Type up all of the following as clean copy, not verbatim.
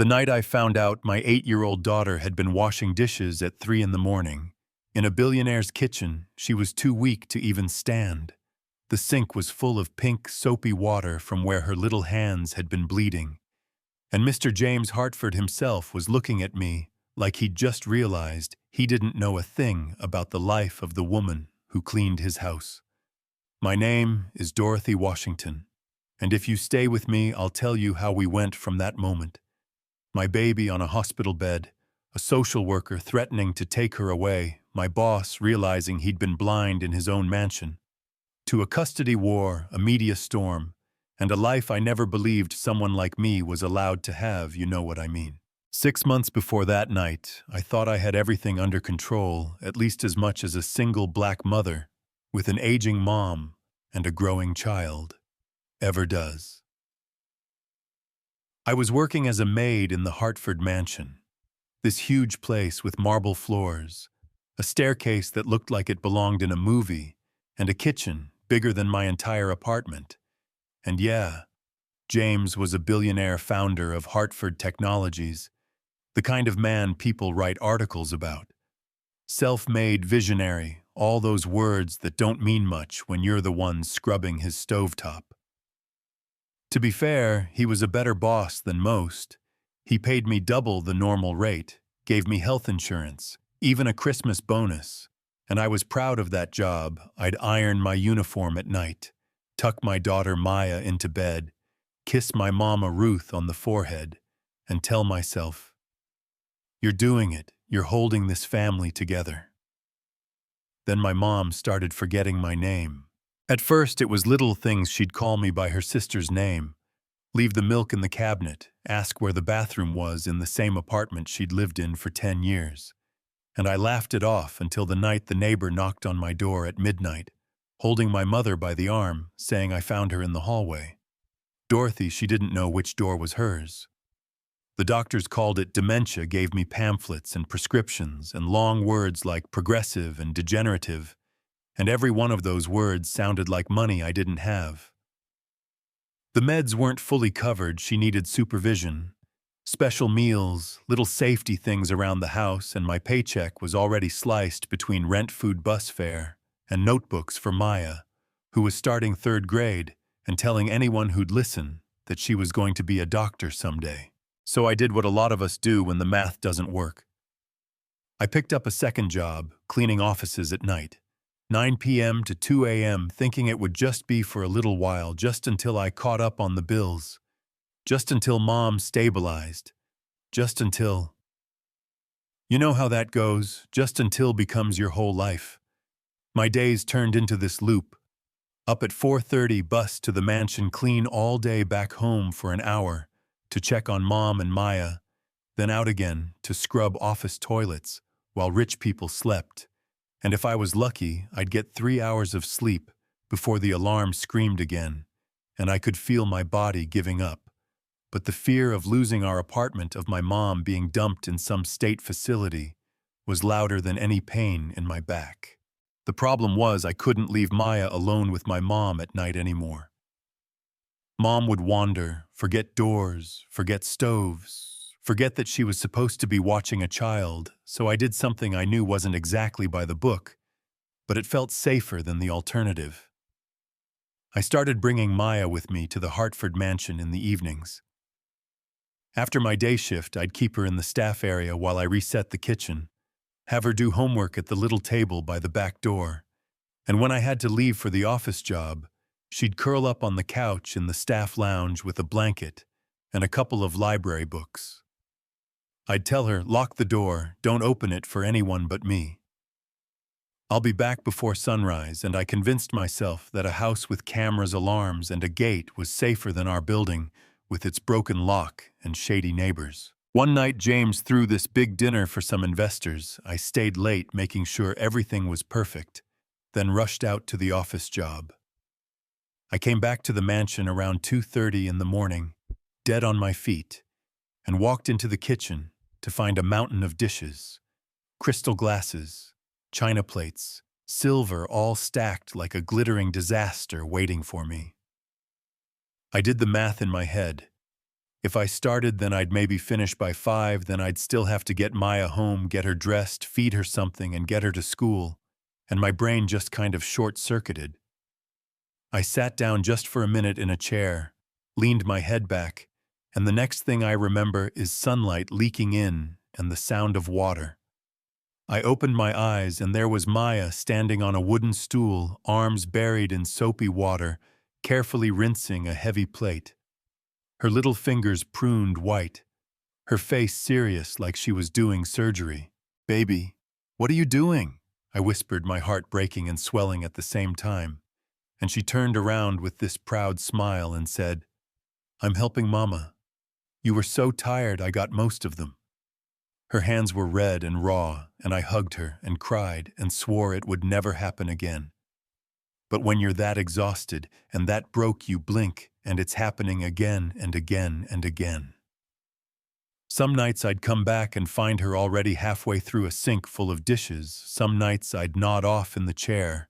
The night I found out my 8-year-old daughter had been washing dishes at 3 in the morning. In a billionaire's kitchen, she was too weak to even stand. The sink was full of pink, soapy water from where her little hands had been bleeding. And Mr. James Hartford himself was looking at me like he'd just realized he didn't know a thing about the life of the woman who cleaned his house. My name is Dorothy Washington, and if you stay with me, I'll tell you how we went from that moment. My baby on a hospital bed, a social worker threatening to take her away, my boss realizing he'd been blind in his own mansion, to a custody war, a media storm, and a life I never believed someone like me was allowed to have, you know what I mean. 6 months before that night, I thought I had everything under control, at least as much as a single black mother, with an aging mom and a growing child, ever does. I was working as a maid in the Hartford mansion, this huge place with marble floors, a staircase that looked like it belonged in a movie, and a kitchen bigger than my entire apartment. And yeah, James was a billionaire founder of Hartford Technologies, the kind of man people write articles about. Self-made visionary, all those words that don't mean much when you're the one scrubbing his stovetop. To be fair, he was a better boss than most. He paid me double the normal rate, gave me health insurance, even a Christmas bonus, and I was proud of that job. I'd iron my uniform at night, tuck my daughter Maya into bed, kiss my mama Ruth on the forehead, and tell myself, "You're doing it, you're holding this family together." Then my mom started forgetting my name. At first it was little things she'd call me by her sister's name, leave the milk in the cabinet, ask where the bathroom was in the same apartment she'd lived in for 10 years. And I laughed it off until the night the neighbor knocked on my door at midnight, holding my mother by the arm, saying I found her in the hallway. Dorothy, she didn't know which door was hers. The doctors called it dementia, gave me pamphlets and prescriptions and long words like progressive and degenerative, and every one of those words sounded like money I didn't have. The meds weren't fully covered, she needed supervision, special meals, little safety things around the house, and my paycheck was already sliced between rent, food, bus fare, and notebooks for Maya, who was starting 3rd grade and telling anyone who'd listen that she was going to be a doctor someday. So I did what a lot of us do when the math doesn't work. I picked up a second job, cleaning offices at night, 9 p.m. to 2 a.m., thinking it would just be for a little while, just until I caught up on the bills, just until Mom stabilized, just until... You know how that goes, just until becomes your whole life. My days turned into this loop. Up at 4:30, bus to the mansion, clean all day, back home for an hour to check on Mom and Maya, then out again to scrub office toilets while rich people slept. And if I was lucky, I'd get 3 hours of sleep before the alarm screamed again, and I could feel my body giving up. But the fear of losing our apartment, of my mom being dumped in some state facility, was louder than any pain in my back. The problem was I couldn't leave Maya alone with my mom at night anymore. Mom would wander, forget doors, forget stoves, forget that she was supposed to be watching a child, so I did something I knew wasn't exactly by the book, but it felt safer than the alternative. I started bringing Maya with me to the Hartford mansion in the evenings. After my day shift, I'd keep her in the staff area while I reset the kitchen, have her do homework at the little table by the back door, and when I had to leave for the office job, she'd curl up on the couch in the staff lounge with a blanket and a couple of library books. I'd tell her, "Lock the door, don't open it for anyone but me. I'll be back before sunrise," and I convinced myself that a house with cameras, alarms, and a gate was safer than our building with its broken lock and shady neighbors. One night James threw this big dinner for some investors. I stayed late making sure everything was perfect, then rushed out to the office job. I came back to the mansion around 2:30 in the morning, dead on my feet, and walked into the kitchen to find a mountain of dishes, crystal glasses, china plates, silver, all stacked like a glittering disaster waiting for me. I did the math in my head. If I started, then I'd maybe finish by 5, then I'd still have to get Maya home, get her dressed, feed her something, and get her to school, and my brain just kind of short-circuited. I sat down just for a minute in a chair, leaned my head back, and the next thing I remember is sunlight leaking in and the sound of water. I opened my eyes, and there was Maya standing on a wooden stool, arms buried in soapy water, carefully rinsing a heavy plate. Her little fingers pruned white, her face serious like she was doing surgery. "Baby, what are you doing?" I whispered, my heart breaking and swelling at the same time. And she turned around with this proud smile and said, "I'm helping Mama. You were so tired I got most of them." Her hands were red and raw, and I hugged her and cried and swore it would never happen again. But when you're that exhausted and that broke, you blink, and it's happening again and again and again. Some nights I'd come back and find her already halfway through a sink full of dishes. Some nights I'd nod off in the chair,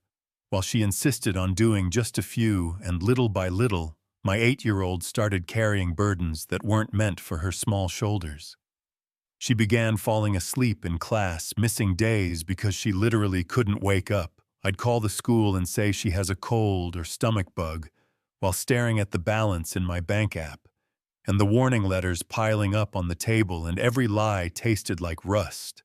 while she insisted on doing just a few, and little by little, my 8-year-old started carrying burdens that weren't meant for her small shoulders. She began falling asleep in class, missing days because she literally couldn't wake up. I'd call the school and say she has a cold or stomach bug, while staring at the balance in my bank app, and the warning letters piling up on the table, and every lie tasted like rust.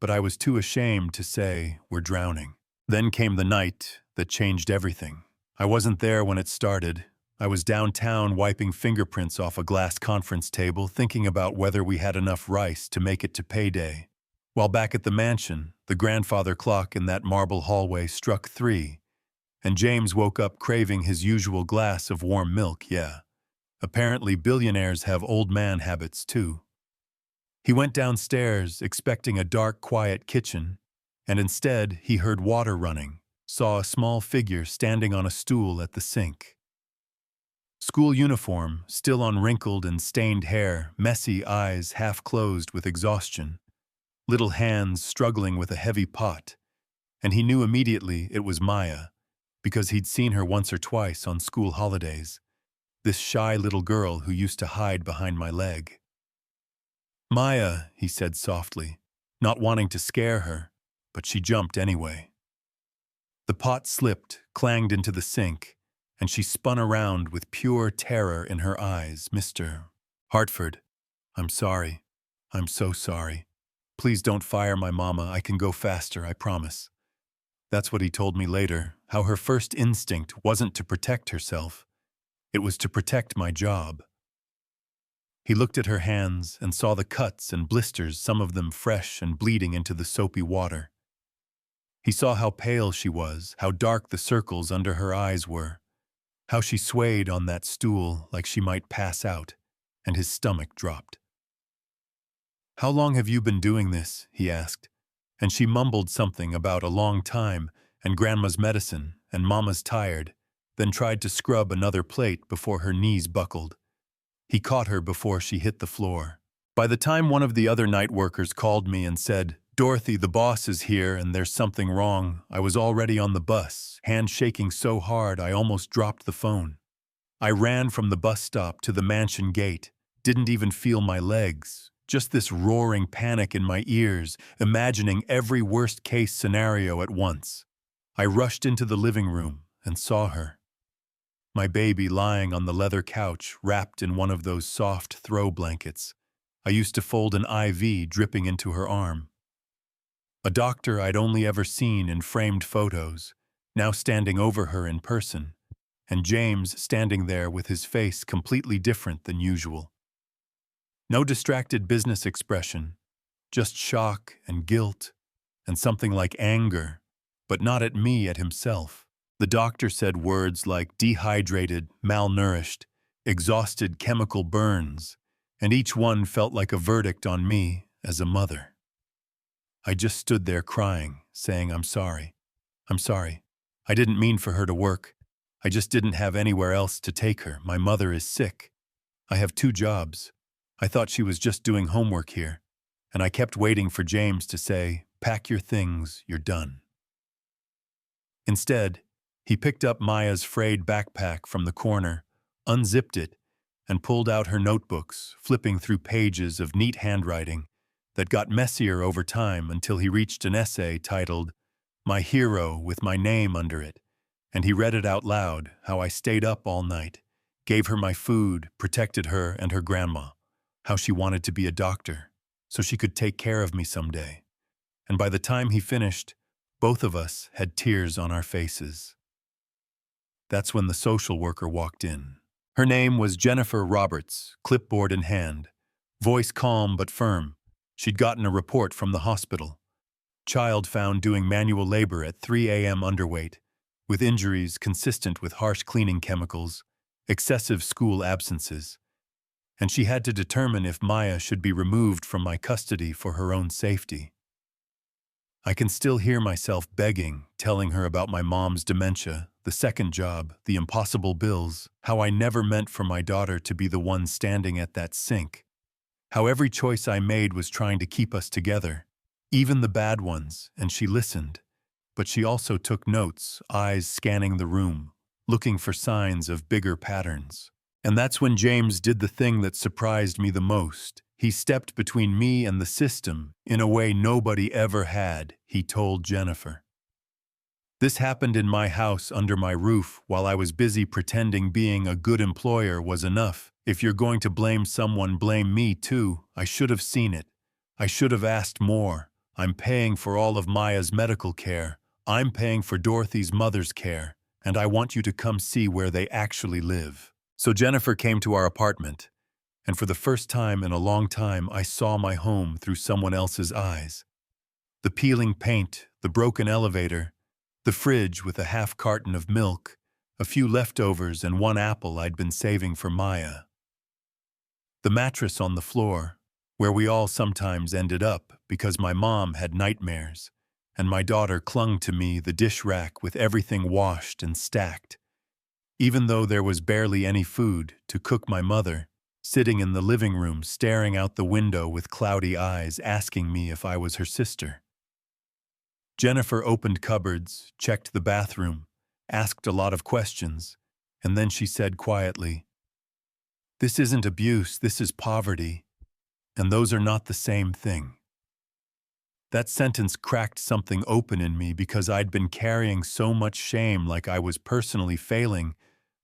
But I was too ashamed to say, "We're drowning." Then came the night that changed everything. I wasn't there when it started. I was downtown wiping fingerprints off a glass conference table, thinking about whether we had enough rice to make it to payday. While back at the mansion, the grandfather clock in that marble hallway struck 3, and James woke up craving his usual glass of warm milk. Yeah, apparently billionaires have old man habits too. He went downstairs expecting a dark, quiet kitchen, and instead he heard water running, saw a small figure standing on a stool at the sink. School uniform, still on wrinkled and stained hair, messy eyes half closed with exhaustion, little hands struggling with a heavy pot, and he knew immediately it was Maya, because he'd seen her once or twice on school holidays, this shy little girl who used to hide behind my leg. "Maya," he said softly, not wanting to scare her, but she jumped anyway. The pot slipped, clanged into the sink, and she spun around with pure terror in her eyes. "Mr. Hartford, I'm sorry. I'm so sorry. Please don't fire my mama. I can go faster, I promise." That's what he told me later, how her first instinct wasn't to protect herself. It was to protect my job. He looked at her hands and saw the cuts and blisters, some of them fresh and bleeding into the soapy water. He saw how pale she was, how dark the circles under her eyes were, how she swayed on that stool like she might pass out, and his stomach dropped. "How long have you been doing this?" he asked, and she mumbled something about a long time, and Grandma's medicine, and Mama's tired, then tried to scrub another plate before her knees buckled. He caught her before she hit the floor. By the time one of the other night workers called me and said, "Dorothy, the boss is here and there's something wrong," I was already on the bus, hand shaking so hard I almost dropped the phone. I ran from the bus stop to the mansion gate, didn't even feel my legs, just this roaring panic in my ears, imagining every worst-case scenario at once. I rushed into the living room and saw her. My baby lying on the leather couch, wrapped in one of those soft throw blankets. I used to fold an IV dripping into her arm. A doctor I'd only ever seen in framed photos, now standing over her in person, and James standing there with his face completely different than usual. No distracted business expression, just shock and guilt, and something like anger, but not at me, at himself. The doctor said words like dehydrated, malnourished, exhausted chemical burns, and each one felt like a verdict on me as a mother. I just stood there crying, saying, "I'm sorry. I'm sorry. I didn't mean for her to work. I just didn't have anywhere else to take her. My mother is sick. I have 2 jobs. I thought she was just doing homework here." And I kept waiting for James to say, "Pack your things, you're done." Instead, he picked up Maya's frayed backpack from the corner, unzipped it, and pulled out her notebooks, flipping through pages of neat handwriting that got messier over time until he reached an essay titled, "My Hero," with my name under it, and he read it out loud, how I stayed up all night, gave her my food, protected her and her grandma, how she wanted to be a doctor, so she could take care of me someday. And by the time he finished, both of us had tears on our faces. That's when the social worker walked in. Her name was Jennifer Roberts, clipboard in hand, voice calm but firm. She'd gotten a report from the hospital. Child found doing manual labor at 3 a.m. underweight, with injuries consistent with harsh cleaning chemicals, excessive school absences. And she had to determine if Maya should be removed from my custody for her own safety. I can still hear myself begging, telling her about my mom's dementia, the second job, the impossible bills, how I never meant for my daughter to be the one standing at that sink, how every choice I made was trying to keep us together, even the bad ones, and she listened. But she also took notes, eyes scanning the room, looking for signs of bigger patterns. And that's when James did the thing that surprised me the most. He stepped between me and the system in a way nobody ever had, he told Jennifer. This happened in my house under my roof while I was busy pretending being a good employer was enough. If you're going to blame someone, blame me too. I should have seen it. I should have asked more. I'm paying for all of Maya's medical care. I'm paying for Dorothy's mother's care. And I want you to come see where they actually live. So Jennifer came to our apartment. And for the first time in a long time, I saw my home through someone else's eyes. The peeling paint, the broken elevator, the fridge with a half carton of milk, a few leftovers and one apple I'd been saving for Maya. The mattress on the floor, where we all sometimes ended up because my mom had nightmares, and my daughter clung to me, the dish rack with everything washed and stacked. Even though there was barely any food to cook, my mother, sitting in the living room staring out the window with cloudy eyes, asking me if I was her sister. Jennifer opened cupboards, checked the bathroom, asked a lot of questions, and then she said quietly, "This isn't abuse, this is poverty, and those are not the same thing." That sentence cracked something open in me because I'd been carrying so much shame, like I was personally failing,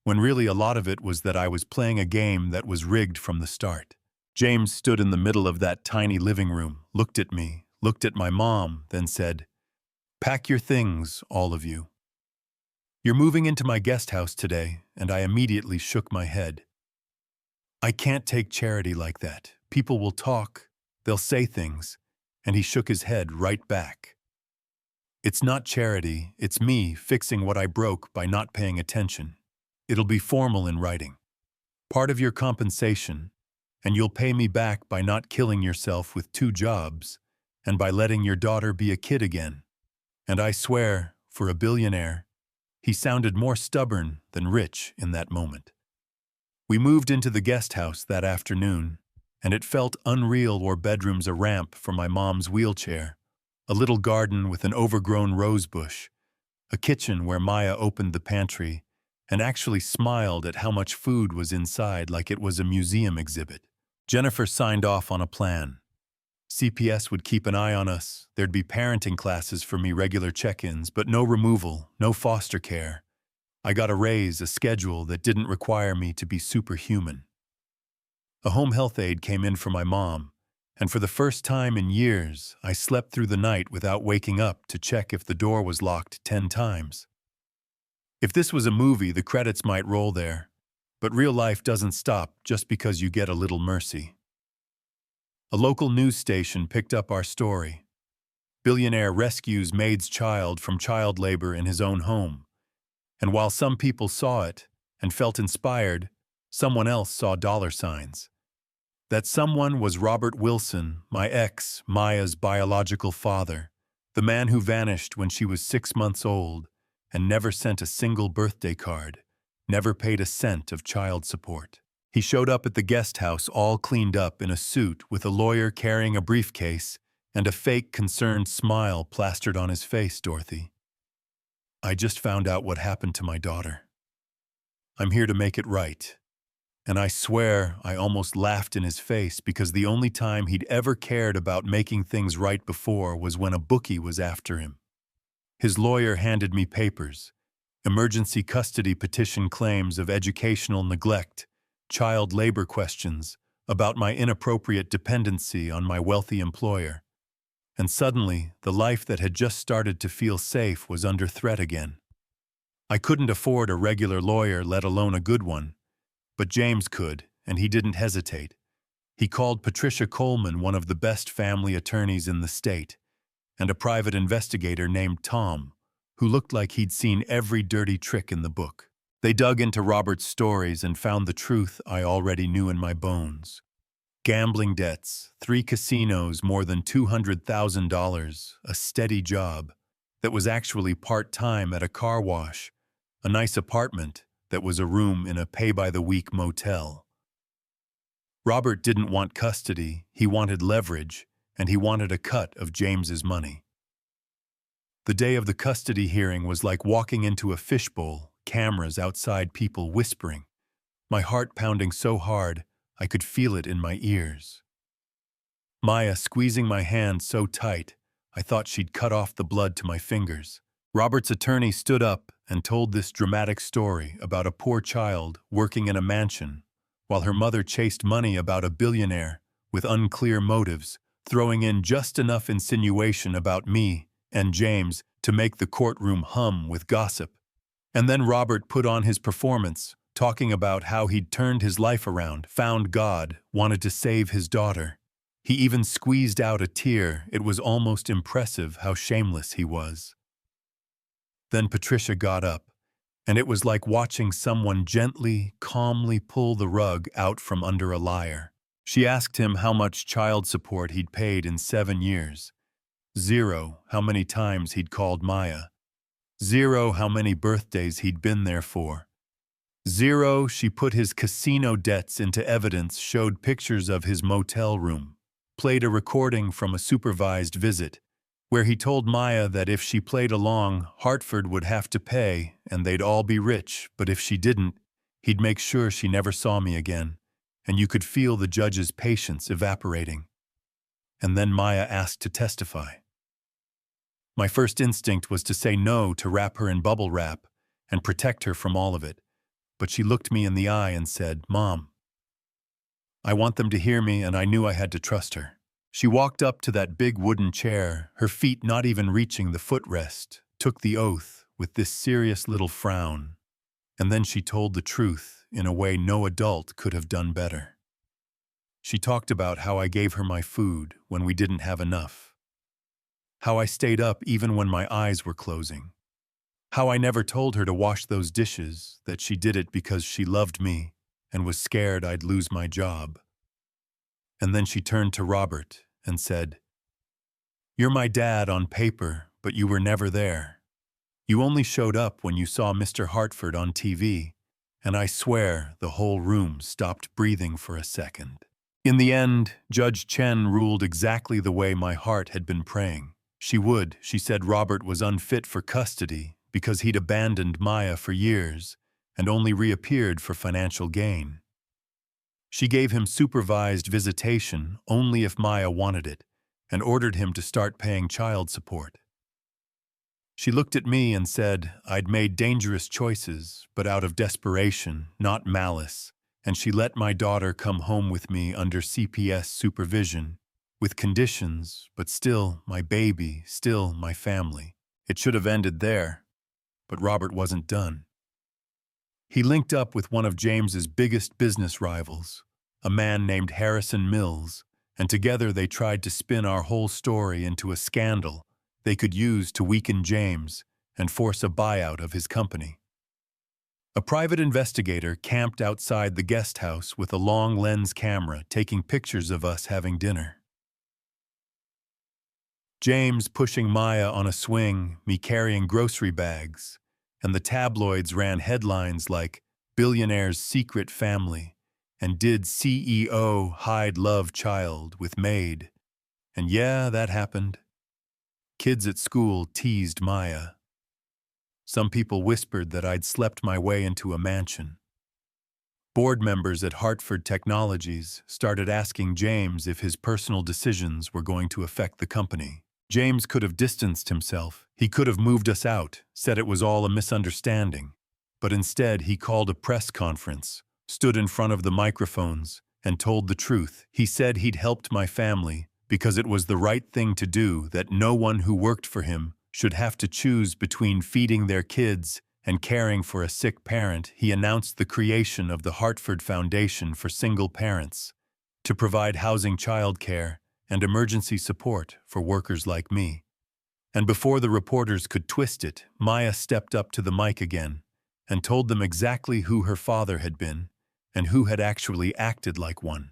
when really a lot of it was that I was playing a game that was rigged from the start. James stood in the middle of that tiny living room, looked at me, looked at my mom, then said, "Pack your things, all of you. You're moving into my guest house today," and I immediately shook my head. I can't take charity like that. People will talk, they'll say things, and he shook his head right back. It's not charity, it's me fixing what I broke by not paying attention. It'll be formal in writing. Part of your compensation, and you'll pay me back by not killing yourself with 2 jobs, and by letting your daughter be a kid again. And I swear, for a billionaire, he sounded more stubborn than rich in that moment. We moved into the guest house that afternoon, and it felt unreal. Our bedroom's a ramp for my mom's wheelchair, a little garden with an overgrown rose bush, a kitchen where Maya opened the pantry and actually smiled at how much food was inside like it was a museum exhibit. Jennifer signed off on a plan. CPS would keep an eye on us. There'd be parenting classes for me, regular check-ins, but no removal, no foster care. I got a raise, a schedule that didn't require me to be superhuman. A home health aide came in for my mom, and for the first time in years, I slept through the night without waking up to check if the door was locked 10 times. If this was a movie, the credits might roll there, but real life doesn't stop just because you get a little mercy. A local news station picked up our story. Billionaire rescues Maid's child from child labor in his own home. And while some people saw it and felt inspired, someone else saw dollar signs. That someone was Robert Wilson, my ex, Maya's biological father, the man who vanished when she was 6 months old and never sent a single birthday card, never paid a cent of child support. He showed up at the guest house all cleaned up in a suit with a lawyer carrying a briefcase and a fake concerned smile plastered on his face. "Dorothy, I just found out what happened to my daughter. I'm here to make it right. And I swear I almost laughed in his face because the only time he'd ever cared about making things right before was when a bookie was after him. His lawyer handed me papers, emergency custody petition claims of educational neglect, child labor questions about my inappropriate dependency on my wealthy employer. And suddenly, the life that had just started to feel safe was under threat again. I couldn't afford a regular lawyer, let alone a good one. But James could, and he didn't hesitate. He called Patricia Coleman, one of the best family attorneys in the state, and a private investigator named Tom, who looked like he'd seen every dirty trick in the book. They dug into Robert's stories and found the truth I already knew in my bones. Gambling debts, 3 casinos, more than $200,000, a steady job that was actually part-time at a car wash, a nice apartment that was a room in a pay-by-the-week motel. Robert didn't want custody, he wanted leverage, and he wanted a cut of James's money. The day of the custody hearing was like walking into a fishbowl, cameras outside, people whispering, my heart pounding so hard I could feel it in my ears. Maya squeezing my hand so tight I thought she'd cut off the blood to my fingers. Robert's attorney stood up and told this dramatic story about a poor child working in a mansion while her mother chased money about a billionaire with unclear motives, throwing in just enough insinuation about me and James to make the courtroom hum with gossip. And then Robert put on his performance, talking about how he'd turned his life around, found God, wanted to save his daughter. He even squeezed out a tear. It was almost impressive how shameless he was. Then Patricia got up, and it was like watching someone gently, calmly pull the rug out from under a liar. She asked him how much child support he'd paid in 7 years. 0, how many times he'd called Maya. 0, how many birthdays he'd been there for. 0, she put his casino debts into evidence, showed pictures of his motel room, played a recording from a supervised visit, where he told Maya that if she played along, Hartford would have to pay and they'd all be rich, but if she didn't, he'd make sure she never saw me again, and you could feel the judge's patience evaporating. And then Maya asked to testify. My first instinct was to say no, to wrap her in bubble wrap and protect her from all of it, but she looked me in the eye and said, Mom, I want them to hear me, and I knew I had to trust her. She walked up to that big wooden chair, her feet not even reaching the footrest, took the oath with this serious little frown, and then she told the truth in a way no adult could have done better. She talked about how I gave her my food when we didn't have enough, how I stayed up even when my eyes were closing, how I never told her to wash those dishes, that she did it because she loved me and was scared I'd lose my job. And then she turned to Robert and said, You're my dad on paper, but you were never there. You only showed up when you saw Mr. Hartford on TV, and I swear the whole room stopped breathing for a second. In the end, Judge Chen ruled exactly the way my heart had been praying. She said Robert was unfit for custody because he'd abandoned Maya for years and only reappeared for financial gain. She gave him supervised visitation only if Maya wanted it, and ordered him to start paying child support. She looked at me and said I'd made dangerous choices, but out of desperation, not malice, and she let my daughter come home with me under CPS supervision, with conditions, but still my baby, still my family. It should have ended there, but Robert wasn't done. He linked up with one of James's biggest business rivals, a man named Harrison Mills, and together they tried to spin our whole story into a scandal they could use to weaken James and force a buyout of his company. A private investigator camped outside the guest house with a long lens camera taking pictures of us having dinner. James pushing Maya on a swing, me carrying grocery bags, and the tabloids ran headlines like Billionaire's Secret Family and Did CEO Hide Love Child with Maid? And yeah, that happened. Kids at school teased Maya. Some people whispered that I'd slept my way into a mansion. Board members at Hartford Technologies started asking James if his personal decisions were going to affect the company. James could have distanced himself. He could have moved us out, said it was all a misunderstanding. But instead, he called a press conference, stood in front of the microphones, and told the truth. He said he'd helped my family because it was the right thing to do, that no one who worked for him should have to choose between feeding their kids and caring for a sick parent. He announced the creation of the Hartford Foundation for Single Parents to provide housing, childcare, and emergency support for workers like me. And before the reporters could twist it, Maya stepped up to the mic again and told them exactly who her father had been and who had actually acted like one.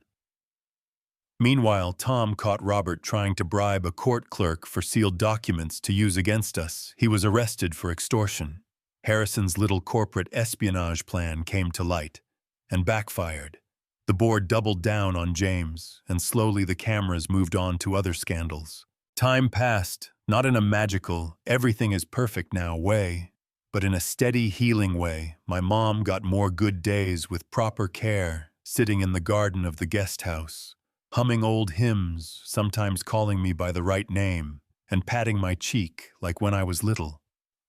Meanwhile, Tom caught Robert trying to bribe a court clerk for sealed documents to use against us. He was arrested for extortion. Harrison's little corporate espionage plan came to light and backfired. The board doubled down on James, and slowly the cameras moved on to other scandals. Time passed, not in a magical, everything is perfect now way, but in a steady, healing way. My mom got more good days with proper care, sitting in the garden of the guest house, humming old hymns, sometimes calling me by the right name, and patting my cheek like when I was little.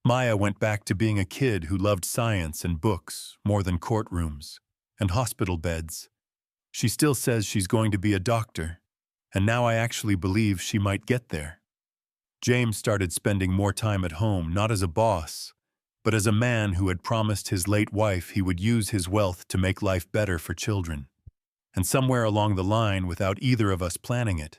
Maya went back to being a kid who loved science and books more than courtrooms and hospital beds. She still says she's going to be a doctor, and now I actually believe she might get there. James started spending more time at home, not as a boss, but as a man who had promised his late wife he would use his wealth to make life better for children. And somewhere along the line, without either of us planning it,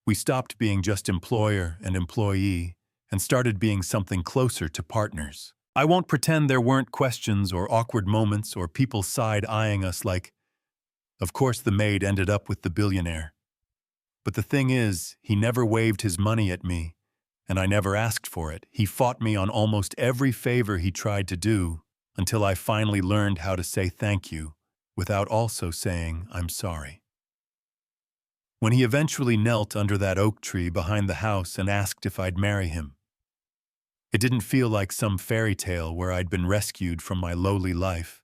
we stopped being just employer and employee and started being something closer to partners. I won't pretend there weren't questions or awkward moments or people side-eyeing us like, of course the maid ended up with the billionaire. But the thing is, he never waved his money at me, and I never asked for it. He fought me on almost every favor he tried to do until I finally learned how to say thank you without also saying I'm sorry. When he eventually knelt under that oak tree behind the house and asked if I'd marry him, it didn't feel like some fairy tale where I'd been rescued from my lowly life.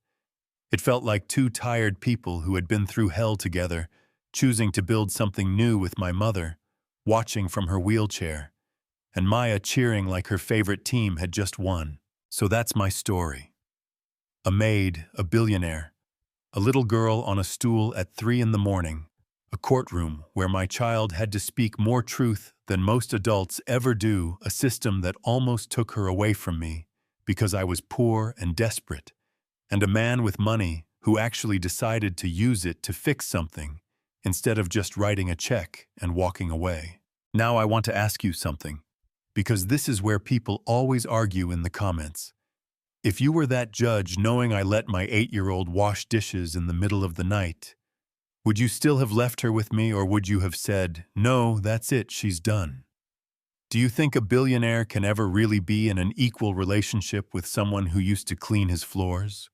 It felt like two tired people who had been through hell together, choosing to build something new with my mother, watching from her wheelchair, and Maya cheering like her favorite team had just won. So that's my story. A maid, a billionaire, a little girl on a stool at 3 a.m, a courtroom where my child had to speak more truth than most adults ever do, a system that almost took her away from me because I was poor and desperate, and a man with money who actually decided to use it to fix something instead of just writing a check and walking away. Now I want to ask you something, because this is where people always argue in the comments. If you were that judge knowing I let my 8-year-old wash dishes in the middle of the night, would you still have left her with me, or would you have said, no, that's it, she's done? Do you think a billionaire can ever really be in an equal relationship with someone who used to clean his floors?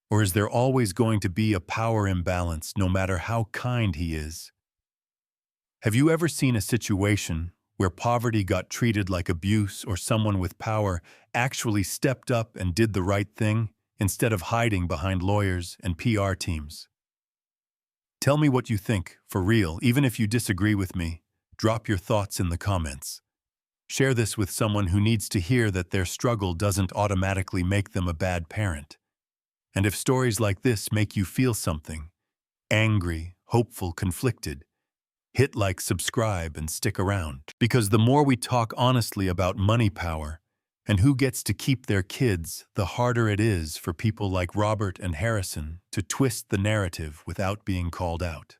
Or is there always going to be a power imbalance no matter how kind he is? Have you ever seen a situation where poverty got treated like abuse, or someone with power actually stepped up and did the right thing instead of hiding behind lawyers and PR teams? Tell me what you think, for real. Even if you disagree with me, drop your thoughts in the comments. Share this with someone who needs to hear that their struggle doesn't automatically make them a bad parent. And if stories like this make you feel something, angry, hopeful, conflicted, hit like, subscribe, and stick around. Because the more we talk honestly about money power and who gets to keep their kids, the harder it is for people like Robert and Harrison to twist the narrative without being called out.